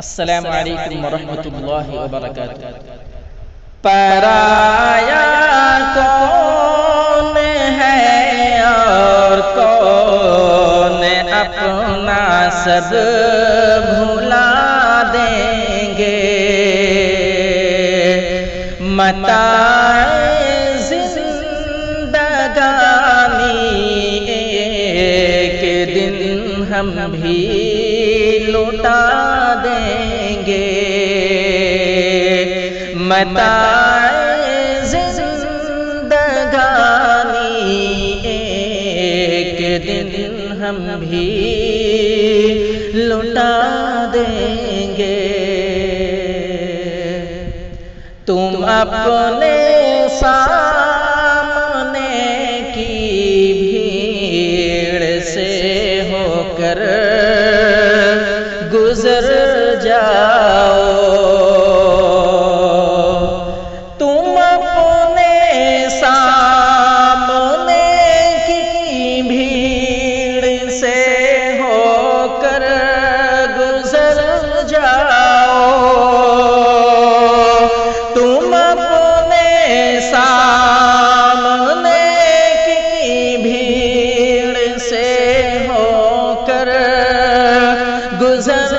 السلام علیکم ورحمۃ اللہ وبرکاتہ۔ پرایا کون ہے اور کون اپنا سب بھلا دیں گے، متاع زندگانی ایک دن ہم بھی لوٹا دیں گے، متاع زندگانی ایک دن ہم بھی لوٹا دیں گے۔ تم اپنے سامنے کی بھیڑ سے ہو کر گزر جاؤ، تم اپنے سامنے کی بھیڑ سے ہو کر گزر جاؤ، تم اپنے سامنے کی بھیڑ سے ہو کر گزر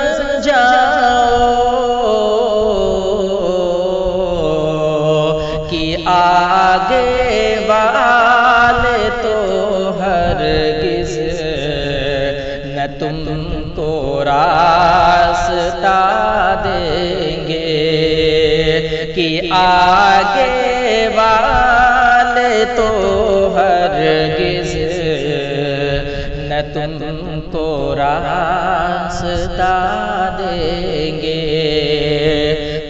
کہ آگے والے تو ہرگز نہ تم کو راستہ دیں گے، کہ آگے والے تو ہرگز نہ تم کو راستہ دیں گے۔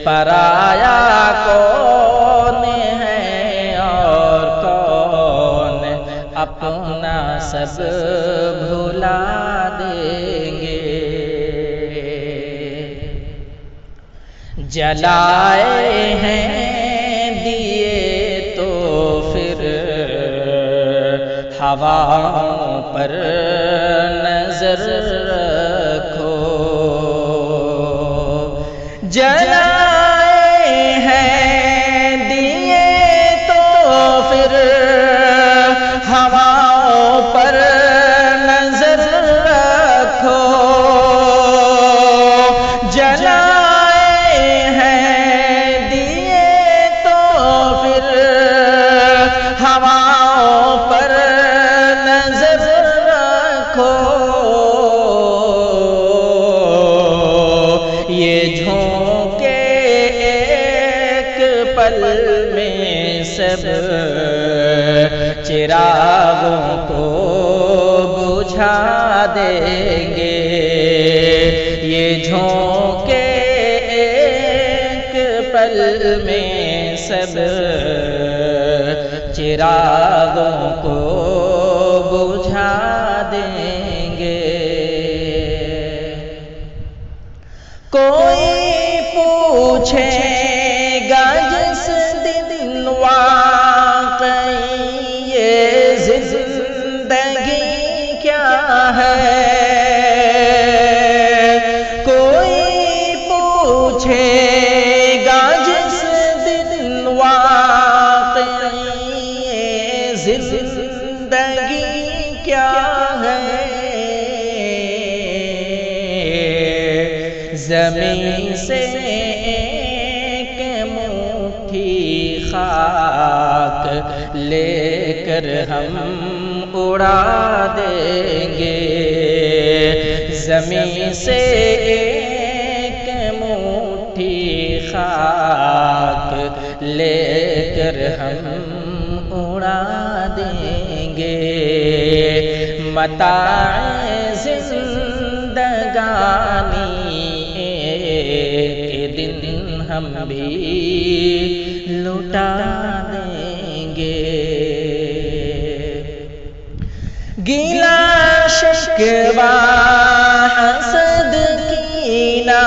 پرایا کون ہے اور کون اپنا سب بھلا دیں گے، جلائے ہیں دیے تو پھر ہواؤں پر نظر رکھو، جلائے ہیں دیے تو پھر ہواؤں پر نظر رکھو، جلائے ہیں دیے تو پھر ہواؤں پر نظر رکھو، یہ جھونکے ایک پل میں سب چراغوں کو بجھا دیں گے، یہ جھونکے ایک پل میں سب چراغوں کو بجھا دیں گے۔ کوئی پوچھے گا جس دن واقعی یہ زندگی کیا ہے، کوئی پوچھے گا جس دن واقعی یہ زندگی کیا ہے، زمین سے ایک مٹھی خاک لے کر ہم اڑا دیں گے، زمین سے ایک مٹھی خاک لے کر ہم اڑا دیں گے، متاع زندگانی ایک دن ہم بھی لوٹا دیں گے۔ گیلا شکوہ حسد کینہ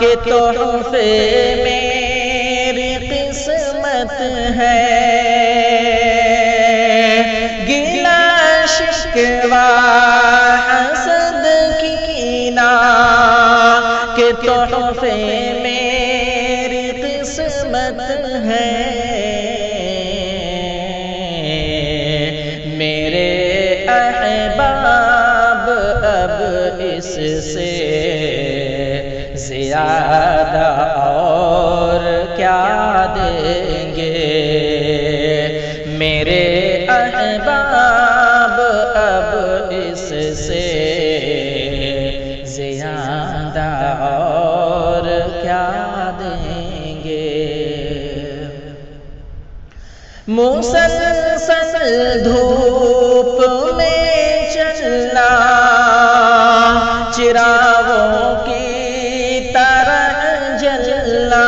کے تحفے میری قسمت ہے، گیلا شکوہ حسد کینہ کہ تحفے میری قسمت ہے، میرے احباب اب اس سے زیادہ اور کیا دیں گے، میرے احباب اب اس سے زیادہ اور کیا دیں گے۔ مسلسل دھوپ میں چلنا، چراغوں کی طرح جلنا،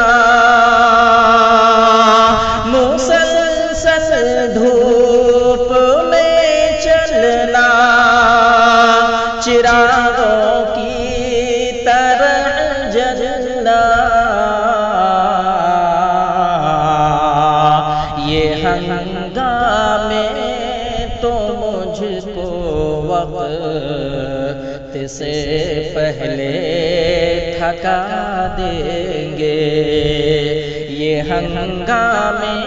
مسلسل دھوپ میں چلنا، چراغوں کی طرح جلنا، یہ ہنگامے تو مجھ کو وقت سے پہلے تھکا دیں گے، یہ ہنگامے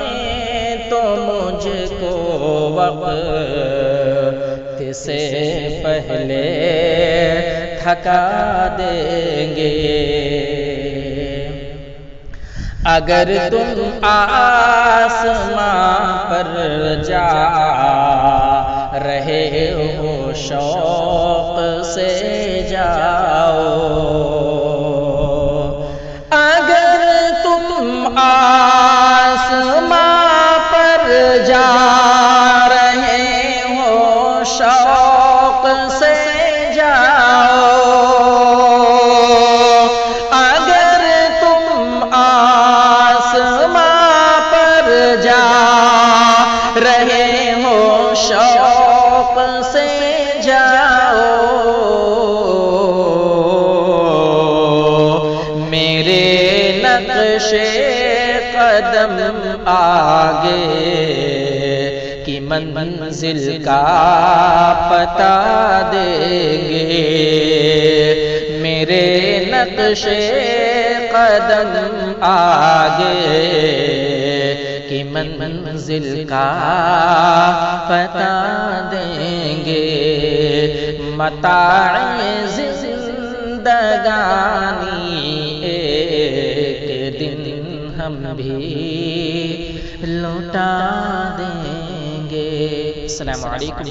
تو مجھ کو وقت سے پہلے تھکا دیں گے۔ اگر تم آسمان پر جا رہے ہو شوق سے جاؤ، اگر تم آسمان پر جا رہے ہو شوق سے جاؤ، اگر تم آسمان پر جا رہے ہو شوق سے جاؤ، میرے نقش قدم آگے کی منزل کا پتہ دیں گے، میرے نقش قدم آگے کی منزل کا پتہ دیں گے، متاع زندگانی ایک دن ہم بھی لوٹا دیں گے۔ السلام علیکم۔